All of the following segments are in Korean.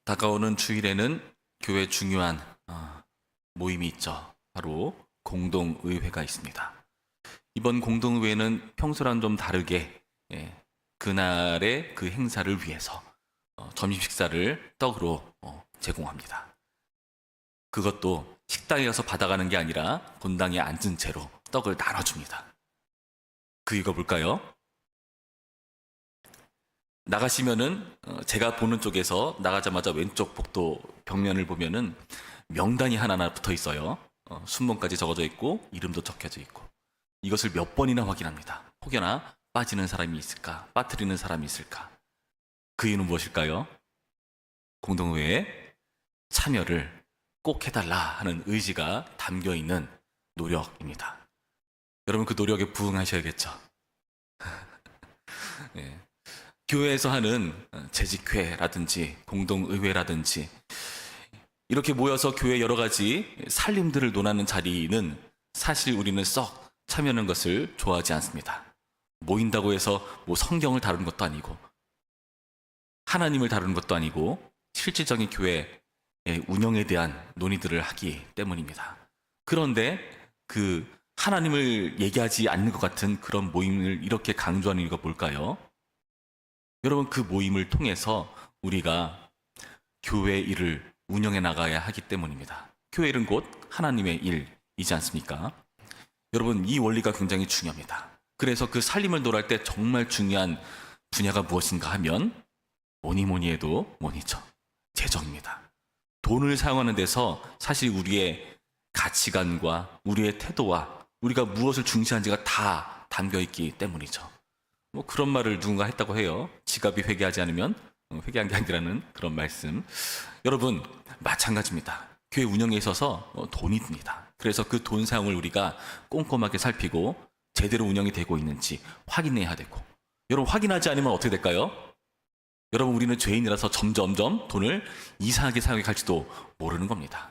다가오는 주일에는 교회 중요한 모임이 있죠. 바로 공동의회가 있습니다. 이번 공동의회는 평소랑 좀 다르게 그날의 그 행사를 위해서 점심 식사를 떡으로 제공합니다. 그것도 식당에 가서 받아가는 게 아니라 본당에 앉은 채로 떡을 나눠줍니다. 그 이유가 뭘까요? 나가시면은 제가 보는 쪽에서 나가자마자 왼쪽 복도 벽면을 보면은 명단이 하나하나 붙어 있어요. 순번까지 적어져 있고 이름도 적혀져 있고 이것을 몇 번이나 확인합니다. 혹여나 빠지는 사람이 있을까, 빠뜨리는 사람이 있을까. 그 이유는 무엇일까요? 공동회에 참여를 꼭 해달라 하는 의지가 담겨 있는 노력입니다. 여러분 그 노력에 부응하셔야겠죠. 네. 교회에서 하는 재직회라든지 공동의회라든지 이렇게 모여서 교회 여러 가지 살림들을 논하는 자리는 사실 우리는 썩 참여하는 것을 좋아하지 않습니다. 모인다고 해서 뭐 성경을 다루는 것도 아니고 하나님을 다루는 것도 아니고 실질적인 교회 운영에 대한 논의들을 하기 때문입니다. 그런데 그 하나님을 얘기하지 않는 것 같은 그런 모임을 이렇게 강조하는 이유가 뭘까요? 여러분 그 모임을 통해서 우리가 교회 일을 운영해 나가야 하기 때문입니다. 교회 일은 곧 하나님의 일이지 않습니까? 여러분 이 원리가 굉장히 중요합니다. 그래서 그 살림을 논할 때 정말 중요한 분야가 무엇인가 하면 뭐니 해도 뭐니죠? 재정입니다. 돈을 사용하는 데서 사실 우리의 가치관과 우리의 태도와 우리가 무엇을 중시하는지가 다 담겨 있기 때문이죠. 뭐 그런 말을 누군가 했다고 해요. 지갑이 회개하지 않으면 회개한 게 아니라는 그런 말씀. 여러분 마찬가지입니다. 교회 운영에 있어서 돈이 듭니다. 그래서 그 돈 사용을 우리가 꼼꼼하게 살피고 제대로 운영이 되고 있는지 확인해야 되고 여러분 확인하지 않으면 어떻게 될까요? 여러분 우리는 죄인이라서 점점점 돈을 이상하게 사용해 갈지도 모르는 겁니다.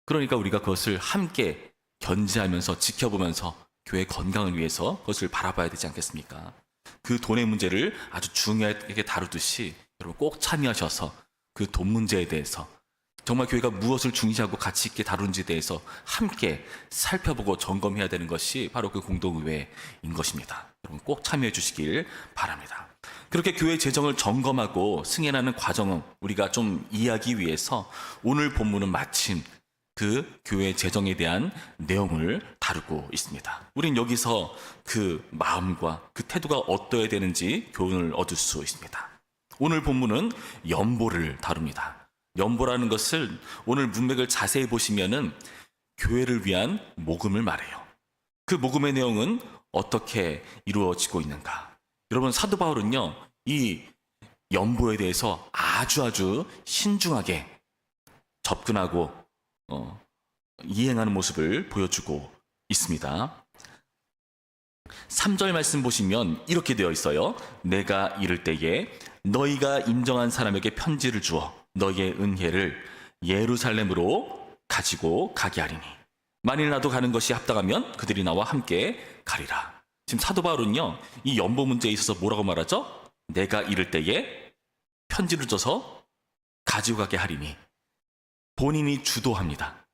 그러니까 우리가 그것을 함께 견지하면서 지켜보면서 교회 건강을 위해서 그것을 바라봐야 되지 않겠습니까? 그 돈의 문제를 아주 중요하게 다루듯이 여러분 꼭 참여하셔서 그 돈 문제에 대해서 정말 교회가 무엇을 중시하고 가치 있게 다루는지에 대해서 함께 살펴보고 점검해야 되는 것이 바로 그 공동의회인 것입니다. 여러분 꼭 참여해 주시길 바랍니다. 그렇게 교회 재정을 점검하고 승인하는 과정은 우리가 좀 이해하기 위해서 오늘 본문은 마침 그 교회 재정에 대한 내용을 다루고 있습니다. 우린 여기서 그 마음과 그 태도가 어떠해야 되는지 교훈을 얻을 수 있습니다. 오늘 본문은 연보를 다룹니다. 연보라는 것을 오늘 문맥을 자세히 보시면은 교회를 위한 모금을 말해요. 그 모금의 내용은 어떻게 이루어지고 있는가? 여러분 사도 바울은요 이 연보에 대해서 아주 신중하게 접근하고 이행하는 모습을 보여주고 있습니다. 3절 말씀 보시면 이렇게 되어 있어요. 내가 이를 때에 너희가 인정한 사람에게 편지를 주어 너희의 은혜를 예루살렘으로 가지고 가게 하리니 만일 나도 가는 것이 합당하면 그들이 나와 함께 가리라. 지금 사도 바울은요 이 연보 문제에 있어서 뭐라고 말하죠? 내가 이를 때에 편지를 줘서 가지고 가게 하리니 본인이 주도합니다.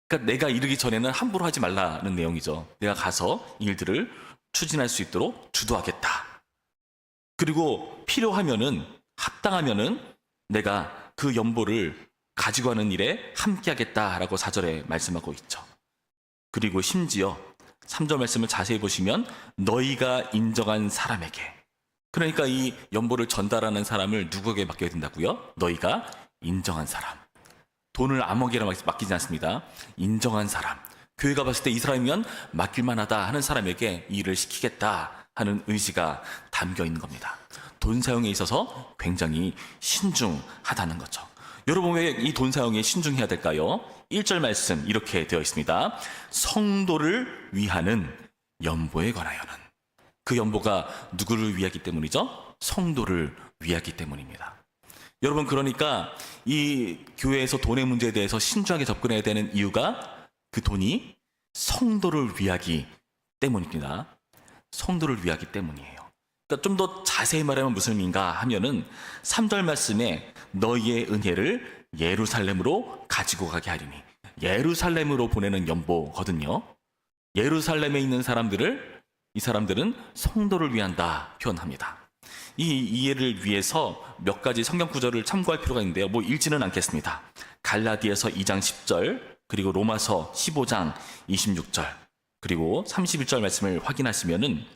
그러니까 내가 이르기 전에는 함부로 하지 말라는 내용이죠. 내가 가서 일들을 추진할 수 있도록 주도하겠다. 그리고 필요하면은 합당하면은 내가 그 연보를 가지고 가는 일에 함께하겠다라고 4절에 말씀하고 있죠. 그리고 심지어 3절 말씀을 자세히 보시면 너희가 인정한 사람에게 그러니까 이 연보를 전달하는 사람을 누구에게 맡겨야 된다고요? 너희가 인정한 사람. 돈을 아무에게나 맡기지 않습니다. 인정한 사람. 교회가 봤을 때 이 사람이면 맡길만하다 하는 사람에게 이 일을 시키겠다 하는 의지가 담겨 있는 겁니다. 돈 사용에 있어서 굉장히 신중하다는 거죠. 여러분 왜 이 돈 사용에 신중해야 될까요? 1절 말씀 이렇게 되어 있습니다. 성도를 위하는 연보에 관하여는 그 연보가 누구를 위하기 때문이죠? 성도를 위하기 때문입니다. 여러분 그러니까 이 교회에서 돈의 문제에 대해서 신중하게 접근해야 되는 이유가 그 돈이 성도를 위하기 때문입니다. 성도를 위하기 때문이에요. 그러니까 좀 더 자세히 말하면 무슨 의미인가 하면은 3절 말씀에 너희의 은혜를 예루살렘으로 가지고 가게 하리니, 예루살렘으로 보내는 연보거든요. 예루살렘에 있는 사람들을, 이 사람들은 성도를 위한다 표현합니다. 이 이해를 위해서 몇 가지 성경 구절을 참고할 필요가 있는데요. 뭐 읽지는 않겠습니다. 갈라디아서 2장 10절, 그리고 로마서 15장 26절, 그리고 31절 말씀을 확인하시면은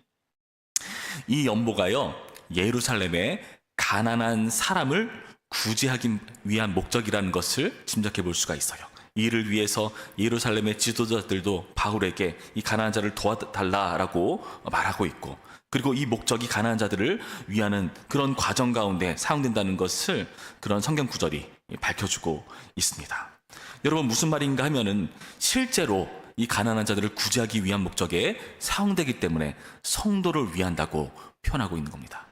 이 연보가요, 예루살렘에 가난한 사람을 구제하기 위한 목적이라는 것을 짐작해 볼 수가 있어요. 이를 위해서 예루살렘의 지도자들도 바울에게 이 가난한 자를 도와달라라고 말하고 있고, 그리고 이 목적이 가난한 자들을 위하는 그런 과정 가운데 사용된다는 것을 그런 성경 구절이 밝혀주고 있습니다. 여러분, 무슨 말인가 하면은 실제로 이 가난한 자들을 구제하기 위한 목적에 사용되기 때문에 성도를 위한다고 표현하고 있는 겁니다.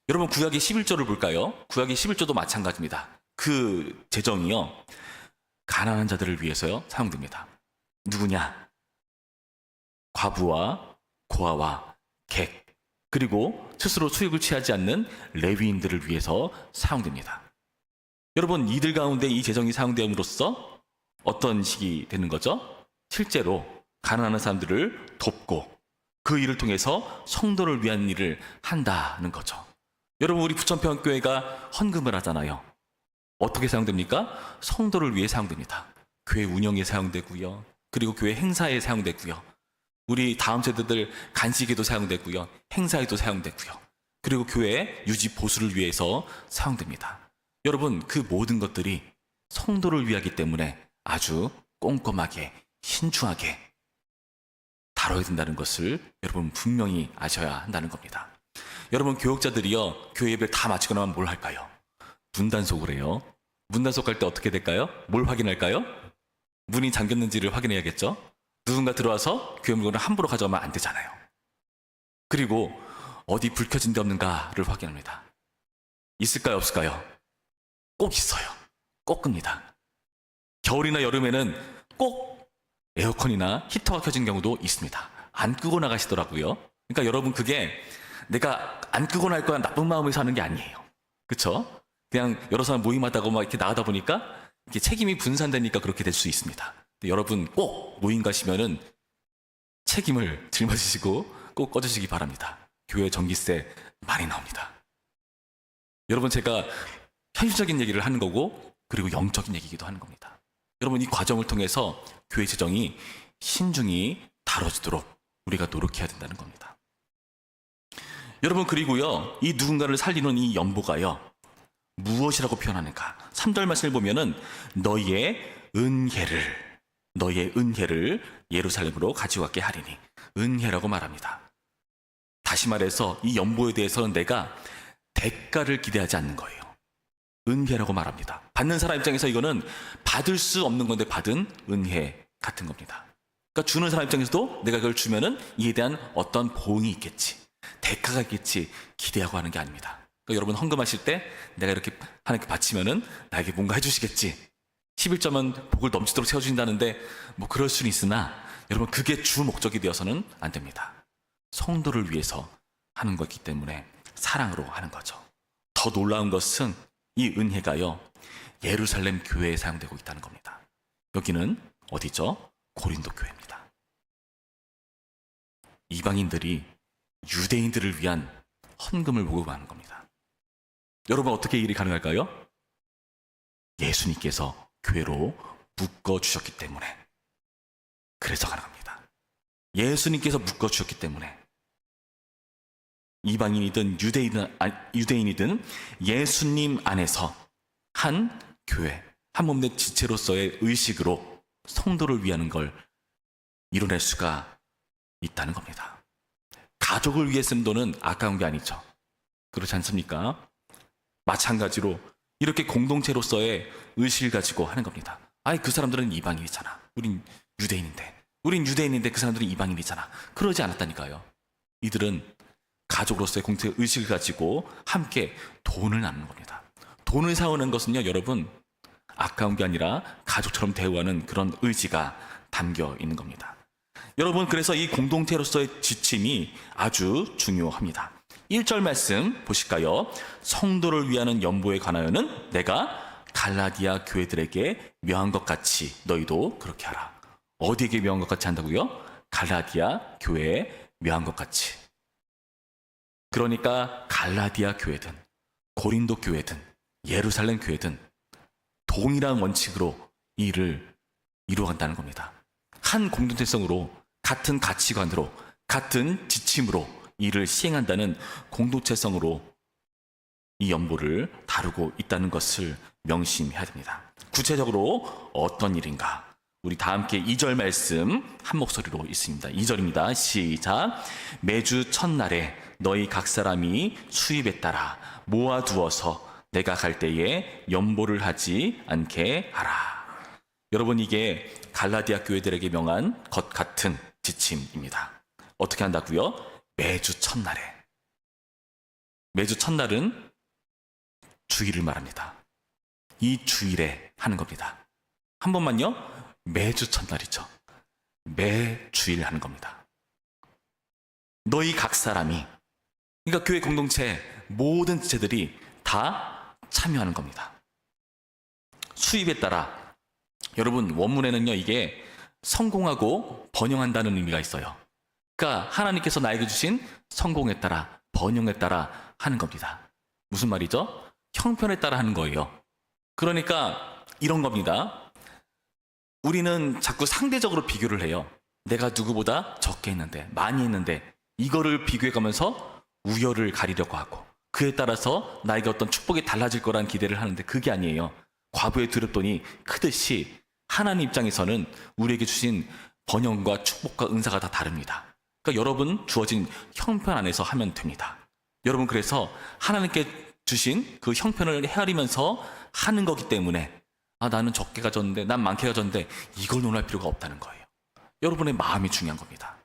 여러분, 구약의 11조를 볼까요? 구약의 11조도 마찬가지입니다. 그 재정이요, 가난한 자들을 위해서요 사용됩니다. 누구냐? 과부와 고아와 객, 그리고 스스로 수익을 취하지 않는 레위인들을 위해서 사용됩니다. 여러분, 이들 가운데 이 재정이 사용됨으로써 어떤 식이 되는 거죠? 실제로 가난한 사람들을 돕고 그 일을 통해서 성도를 위한 일을 한다는 거죠. 여러분, 우리 부천평교회가 헌금을 하잖아요. 어떻게 사용됩니까? 성도를 위해 사용됩니다. 교회 운영에 사용되고요, 그리고 교회 행사에 사용되고요, 우리 다음 세대들 간식에도 사용되고요, 행사에도 사용되고요, 그리고 교회 유지 보수를 위해서 사용됩니다. 여러분, 그 모든 것들이 성도를 위하기 때문에 아주 꼼꼼하게 신중하게 다뤄야 된다는 것을 여러분 분명히 아셔야 한다는 겁니다. 여러분, 교역자들이요, 교회 예배를 다 마치고 나면 뭘 할까요? 문단속을 해요. 문단속 할 때 어떻게 될까요? 뭘 확인할까요? 문이 잠겼는지를 확인해야겠죠? 누군가 들어와서 교회 물건을 함부로 가져가면 안 되잖아요. 그리고 어디 불 켜진 데 없는가를 확인합니다. 있을까요, 없을까요? 꼭 있어요. 꼭 끕니다. 겨울이나 여름에는 꼭 에어컨이나 히터가 켜진 경우도 있습니다. 안 끄고 나가시더라고요. 그러니까 여러분, 그게 내가 안 끄고 날 거야 나쁜 마음에서 하는 게 아니에요. 그렇죠? 그냥 여러 사람 모임하다가 막 이렇게 나가다 보니까 이렇게 책임이 분산되니까 그렇게 될 수 있습니다. 여러분, 꼭 모임 가시면은 책임을 짊어지시고 꼭 꺼주시기 바랍니다. 교회 전기세 많이 나옵니다. 여러분, 제가 현실적인 얘기를 하는 거고, 그리고 영적인 얘기이기도 하는 겁니다. 여러분, 이 과정을 통해서 교회 재정이 신중히 다뤄지도록 우리가 노력해야 된다는 겁니다. 여러분, 그리고요, 이 누군가를 살리는 이 연보가요, 무엇이라고 표현하는가? 3절 말씀을 보면은 너희의 은혜를 예루살렘으로 가지고 갔게 하리니, 은혜라고 말합니다. 다시 말해서 이 연보에 대해서는 내가 대가를 기대하지 않는 거예요. 은혜라고 말합니다. 받는 사람 입장에서 이거는 받을 수 없는 건데 받은 은혜 같은 겁니다. 그러니까 주는 사람 입장에서도 내가 그걸 주면은 이에 대한 어떤 보응이 있겠지, 대가가 있겠지 기대하고 하는 게 아닙니다. 그러니까 여러분, 헌금하실 때 내가 이렇게 하나님께 바치면은 나에게 뭔가 해주시겠지, 11점은 복을 넘치도록 채워주신다는데 뭐 그럴 수는 있으나 여러분, 그게 주 목적이 되어서는 안 됩니다. 성도를 위해서 하는 거기 때문에 사랑으로 하는 거죠. 더 놀라운 것은 이 은혜가요, 예루살렘 교회에 사용되고 있다는 겁니다. 여기는 어디죠? 고린도 교회입니다. 이방인들이 유대인들을 위한 헌금을 모금하는 겁니다. 여러분, 어떻게 이 일이 가능할까요? 예수님께서 교회로 묶어주셨기 때문에, 그래서 가능합니다. 예수님께서 묶어주셨기 때문에 이방인이든 유대인이든 예수님 안에서 한 교회, 한 몸된 지체로서의 의식으로 성도를 위하는 걸 이뤄낼 수가 있다는 겁니다. 가족을 위해 쓴 돈은 아까운 게 아니죠. 그렇지 않습니까? 마찬가지로 이렇게 공동체로서의 의식을 가지고 하는 겁니다. 아이, 그 사람들은 이방인이잖아. 우린 유대인인데 그 사람들은 이방인이잖아. 그러지 않았다니까요. 이들은 가족으로서의 공동체 의식을 가지고 함께 돈을 나누는 겁니다. 돈을 사오는 것은요, 여러분, 아까운 게 아니라 가족처럼 대우하는 그런 의지가 담겨 있는 겁니다. 여러분, 그래서 이 공동체로서의 지침이 아주 중요합니다. 1절 말씀 보실까요? 성도를 위하는 연보에 관하여는 내가 갈라디아 교회들에게 명한 것 같이 너희도 그렇게 하라. 어디에게 명한 것 같이 한다고요? 갈라디아 교회에 명한 것 같이. 그러니까 갈라디아 교회든 고린도 교회든 예루살렘 교회든 동일한 원칙으로 이 일을 이루어간다는 겁니다. 한 공동체성으로, 같은 가치관으로, 같은 지침으로 일을 시행한다는 공동체성으로 이 연보를 다루고 있다는 것을 명심해야 됩니다. 구체적으로 어떤 일인가? 우리 다 함께 2절 말씀 한 목소리로 읽습니다. 2절입니다. 시작. 매주 첫날에 너희 각 사람이 수입에 따라 모아두어서 내가 갈 때에 연보를 하지 않게 하라. 여러분, 이게 갈라디아 교회들에게 명한 것 같은 지침입니다. 어떻게 한다고요? 매주 첫날에. 매주 첫날은 주일을 말합니다. 이 주일에 하는 겁니다. 한 번만요. 매주 첫날이죠. 매 주일 하는 겁니다. 너희 각 사람이, 그러니까 교회 공동체 모든 지체들이 다 참여하는 겁니다. 수입에 따라, 여러분 원문에는요, 이게 성공하고 번영한다는 의미가 있어요. 그러니까 하나님께서 나에게 주신 성공에 따라, 번영에 따라 하는 겁니다. 무슨 말이죠? 형편에 따라 하는 거예요. 그러니까 이런 겁니다. 우리는 자꾸 상대적으로 비교를 해요. 내가 누구보다 적게 했는데, 많이 했는데, 이거를 비교해 가면서 우열을 가리려고 하고, 그에 따라서 나에게 어떤 축복이 달라질 거라는 기대를 하는데 그게 아니에요. 과부의 두렵더니 크듯이 하나님 입장에서는 우리에게 주신 번영과 축복과 은사가 다 다릅니다. 그러니까 여러분 주어진 형편 안에서 하면 됩니다. 여러분, 그래서 하나님께 주신 그 형편을 헤아리면서 하는 거기 때문에, 나는 적게 가졌는데, 난 많게 가졌는데, 이걸 논할 필요가 없다는 거예요. 여러분의 마음이 중요한 겁니다.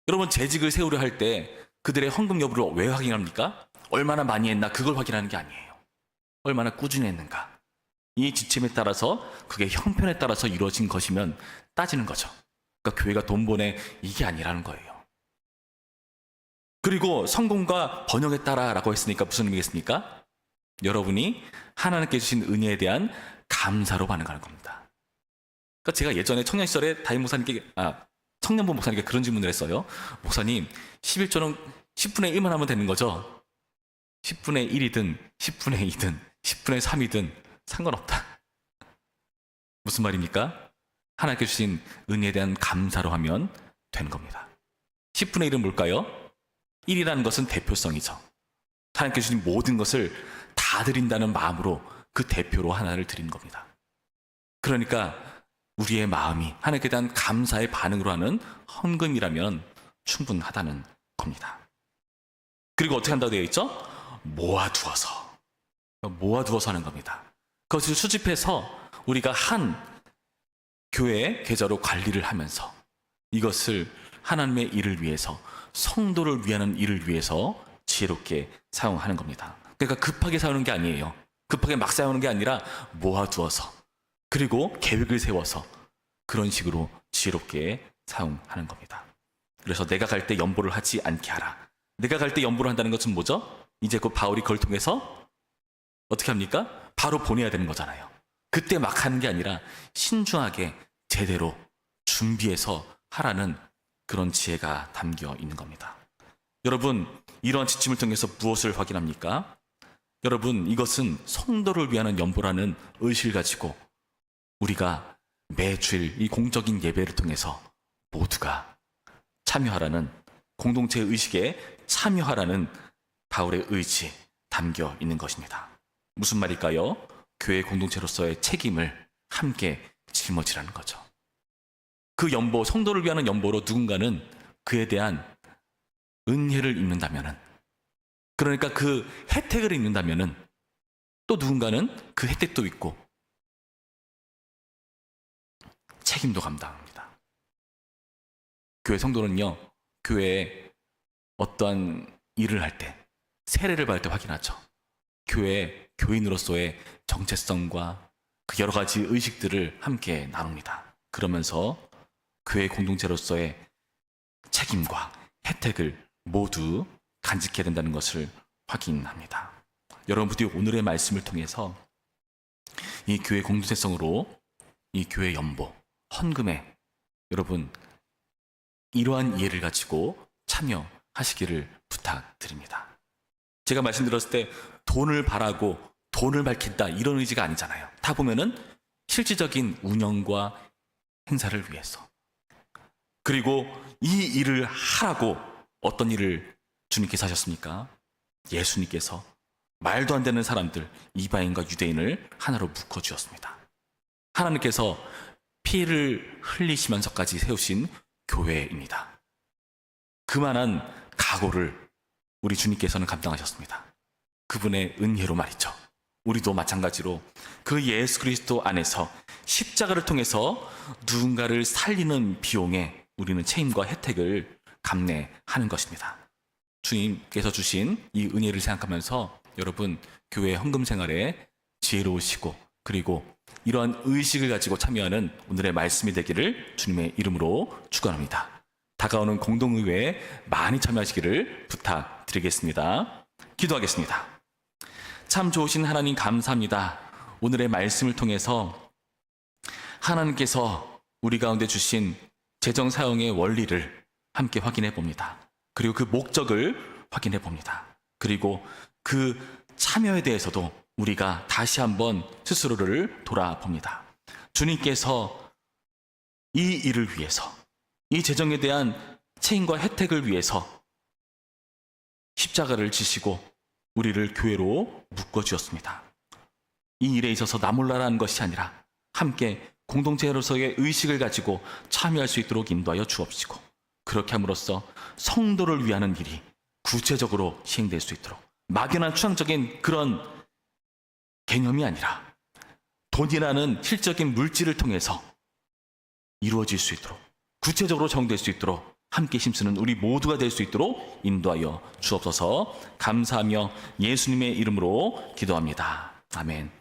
여러분, 재직을 세우려 할 때 그들의 헌금 여부를 왜 확인합니까? 얼마나 많이 했나, 그걸 확인하는 게 아니에요. 얼마나 꾸준히 했는가. 이 지침에 따라서, 그게 형편에 따라서 이루어진 것이면 따지는 거죠. 그러니까 교회가 돈 보내, 이게 아니라는 거예요. 그리고 성공과 번영에 따라라고 했으니까 무슨 의미겠습니까? 여러분이 하나님께 주신 은혜에 대한 감사로 반응하는 겁니다. 그러니까 제가 예전에 청년 시절에 담임 목사님께, 청년부 목사님께 그런 질문을 했어요. 목사님, 11조는 10분의 1만 하면 되는 거죠? 10분의 1이든 10분의 2든 10분의 3이든 상관없다. 무슨 말입니까? 하나님께 주신 은혜에 대한 감사로 하면 되는 겁니다. 10분의 1은 뭘까요? 1이라는 것은 대표성이죠. 하나님께 주신 모든 것을 다 드린다는 마음으로 그 대표로 하나를 드리는 겁니다. 그러니까 우리의 마음이 하나님께 대한 감사의 반응으로 하는 헌금이라면 충분하다는 겁니다. 그리고 어떻게 한다고 되어 있죠? 모아두어서 하는 겁니다. 그것을 수집해서 우리가 한 교회 계좌로 관리를 하면서 이것을 하나님의 일을 위해서, 성도를 위하는 일을 위해서 지혜롭게 사용하는 겁니다. 그러니까 급하게 사용하는 게 아니에요. 급하게 막 사용하는 게 아니라 모아두어서, 그리고 계획을 세워서 그런 식으로 지혜롭게 사용하는 겁니다. 그래서 내가 갈 때 연보를 하지 않게 하라. 내가 갈 때 연보를 한다는 것은 뭐죠? 이제 그 바울이 그걸 통해서 어떻게 합니까? 바로 보내야 되는 거잖아요. 그때 막 하는 게 아니라 신중하게 제대로 준비해서 하라는 그런 지혜가 담겨 있는 겁니다. 여러분, 이런 지침을 통해서 무엇을 확인합니까? 여러분, 이것은 성도를 위한 연보라는 의식을 가지고 우리가 매주일 이 공적인 예배를 통해서 모두가 참여하라는, 공동체의 의식에 참여하라는 바울의 의지 담겨 있는 것입니다. 무슨 말일까요? 교회 공동체로서의 책임을 함께 짊어지라는 거죠. 그 연보, 성도를 위한 연보로 누군가는 그에 대한 은혜를 입는다면은, 그러니까 그 혜택을 입는다면은, 또 누군가는 그 혜택도 있고 책임도 감당합니다. 교회 성도는요, 교회에 어떠한 일을 할 때, 세례를 받을 때 확인하죠. 교회 교인으로서의 정체성과 그 여러 가지 의식들을 함께 나눕니다. 그러면서 교회 공동체로서의 책임과 혜택을 모두 간직해야 된다는 것을 확인합니다. 여러분 부디 오늘의 말씀을 통해서 이 교회 공동체성으로 이 교회 연보, 헌금에 여러분 이러한 이해를 가지고 참여하시기를 부탁드립니다. 제가 말씀드렸을 때 돈을 바라고 돈을 밝힌다 이런 의지가 아니잖아요. 다 보면은 실질적인 운영과 행사를 위해서, 그리고 이 일을 하라고 어떤 일을 주님께서 하셨습니까? 예수님께서 말도 안 되는 사람들, 이방인과 유대인을 하나로 묶어주었습니다. 하나님께서 피를 흘리시면서까지 세우신 교회입니다. 그만한 각오를 우리 주님께서는 감당하셨습니다. 그분의 은혜로 말이죠. 우리도 마찬가지로 그 예수 그리스도 안에서 십자가를 통해서 누군가를 살리는 비용에 우리는 책임과 혜택을 감내하는 것입니다. 주님께서 주신 이 은혜를 생각하면서 여러분 교회 헌금 생활에 지혜로우시고 그리고 이러한 의식을 가지고 참여하는 오늘의 말씀이 되기를 주님의 이름으로 축원합니다. 다가오는 공동의회에 많이 참여하시기를 부탁드리겠습니다. 기도하겠습니다. 참 좋으신 하나님 감사합니다. 오늘의 말씀을 통해서 하나님께서 우리 가운데 주신 재정 사용의 원리를 함께 확인해 봅니다. 그리고 그 목적을 확인해 봅니다. 그리고 그 참여에 대해서도 우리가 다시 한번 스스로를 돌아봅니다. 주님께서 이 일을 위해서, 이 재정에 대한 책임과 혜택을 위해서 십자가를 지시고 우리를 교회로 묶어주었습니다. 이 일에 있어서 나 몰라라는 것이 아니라 함께 공동체로서의 의식을 가지고 참여할 수 있도록 인도하여 주옵시고, 그렇게 함으로써 성도를 위하는 일이 구체적으로 시행될 수 있도록, 막연한 추상적인 그런 개념이 아니라 돈이라는 실적인 물질을 통해서 이루어질 수 있도록, 구체적으로 정될 수 있도록 함께 힘쓰는 우리 모두가 될 수 있도록 인도하여 주옵소서. 감사하며 예수님의 이름으로 기도합니다. 아멘.